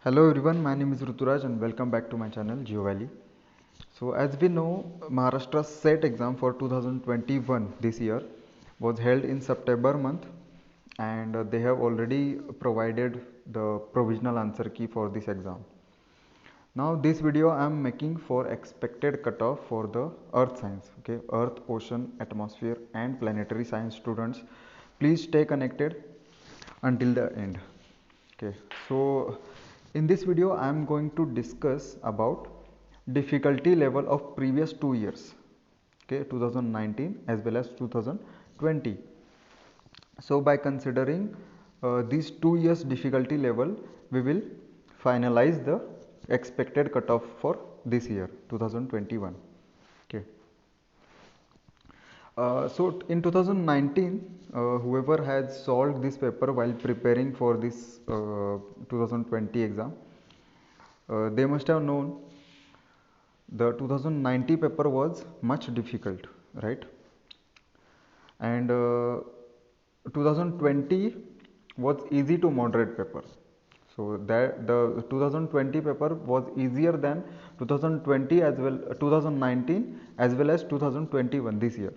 Hello everyone, my name is Ruturaj and welcome back to my channel Geo Valley. So as we know, Maharashtra SET exam for 2021 this year was held in September month, and they have already provided the provisional answer key for this exam. Now this video I am making for expected cutoff for the earth science, okay, earth, ocean, atmosphere and planetary science students. Please stay connected until the end. Okay, so in this video I am going to discuss about difficulty level of previous 2 years, okay, 2019 as well as 2020. So by considering these 2 years difficulty level, we will finalize the expected cutoff for this year 2021. Okay. So in 2019, whoever has solved this paper while preparing for this 2020 exam, they must have known the 2090 paper was much difficult, right? And 2020 was easy to moderate paper. So that the 2020 paper was easier than 2020 as well, 2019 as well as 2021 this year.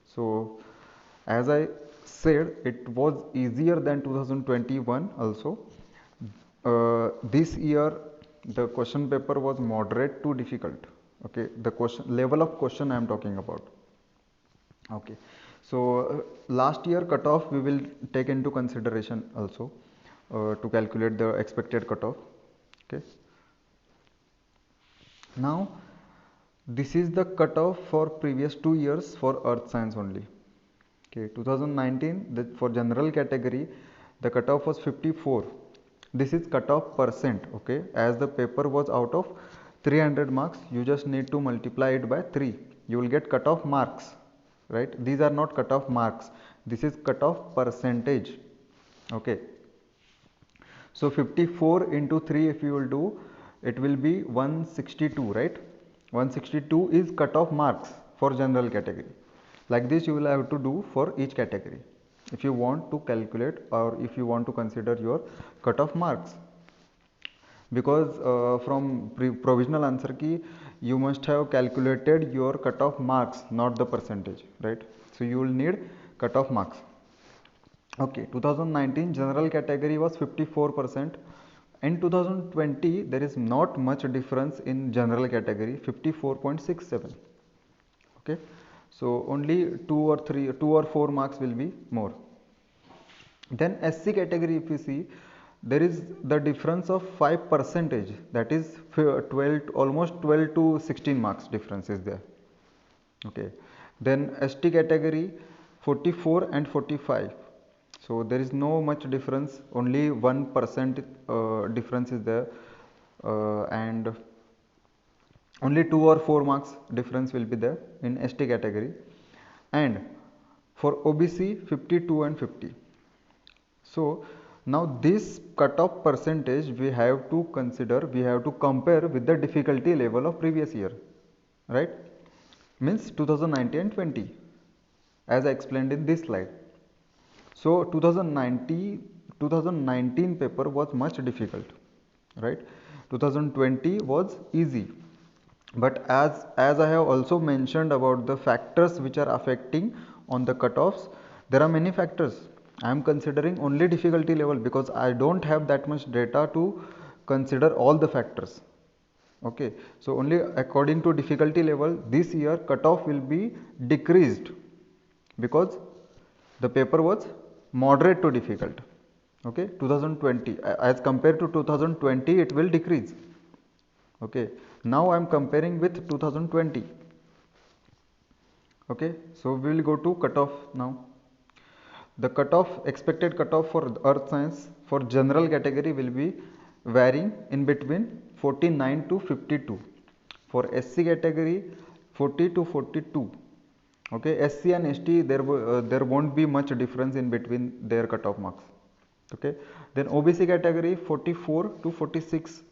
So as I said, it was easier than 2021 also. This year the question paper was moderate to difficult. Okay, the question level of question I am talking about. Okay, so last year cutoff we will take into consideration also to calculate the expected cutoff. Okay, now this is the cutoff for previous 2 years for earth science only. Okay, 2019 for general category the cutoff was 54. This is cutoff percent. Okay, as the paper was out of 300 marks, you just need to multiply it by 3. You will get cutoff marks, right? These are not cutoff marks, this is cutoff percentage. Okay, so 54 into 3 if you will do, it will be 162, right? 162 is cutoff marks for general category. Like this you will have to do for each category if you want to calculate or if you want to consider your cutoff marks, because from provisional answer key you must have calculated your cutoff marks, not the percentage, right? So you will need cutoff marks. Okay, 2019 general category was 54%. In 2020 there is not much difference in general category, 54.67. Okay, so only 2 or 4 marks will be more. Then SC category, if you see, there is the difference of 5 percentage, that is 12, almost 12 to 16 marks difference is there. Okay, then ST category 44 and 45, so there is no much difference, only 1% difference is there, and only 2 or 4 marks difference will be there in ST category. And for OBC 52 and 50. So now this cutoff percentage we have to consider, we have to compare with the difficulty level of previous year, right? Means 2019 and 20 as I explained in this slide. So 2019 paper was much difficult, right? 2020 was easy. But as I have also mentioned about the factors which are affecting on the cutoffs, there are many factors. I am considering only difficulty level because I don't have that much data to consider all the factors. Okay, so only according to difficulty level this year cutoff will be decreased because the paper was moderate to difficult. Okay, 2020 as compared to 2020 it will decrease. Okay, now I am comparing with 2020. Okay, so we will go to cutoff now. The cutoff, expected cutoff for earth science for general category will be varying in between 49 to 52. For SC category 40 to 42. Okay, SC and ST there won't be much difference in between their cutoff marks. Okay, then OBC category 44 to 46%.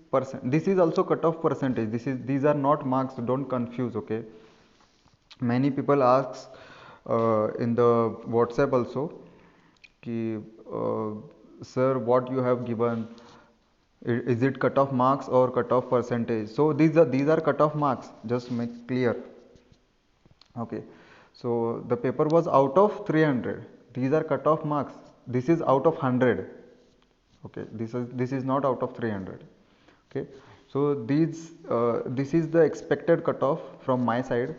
This is also cutoff percentage. These are not marks. Don't confuse. Okay, many people ask in the WhatsApp also, कि, sir, what you have given Is it cutoff marks or cutoff percentage? So these are cutoff marks, just make clear. Okay, so the paper was out of 300. These are cutoff marks. This is out of 100. Okay, this is not out of 300. Okay, so this is the expected cutoff from my side.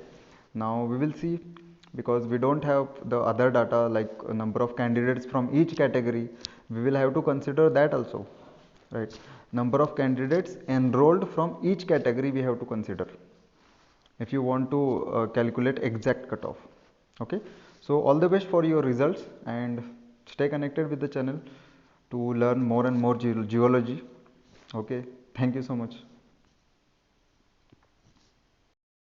Now we will see, because we don't have the other data like a number of candidates from each category. We will have to consider that also, right? Number of candidates enrolled from each category we have to consider if you want to calculate exact cutoff. Okay, so all the best for your results, and stay connected with the channel to learn more and more geology. Okay, thank you so much.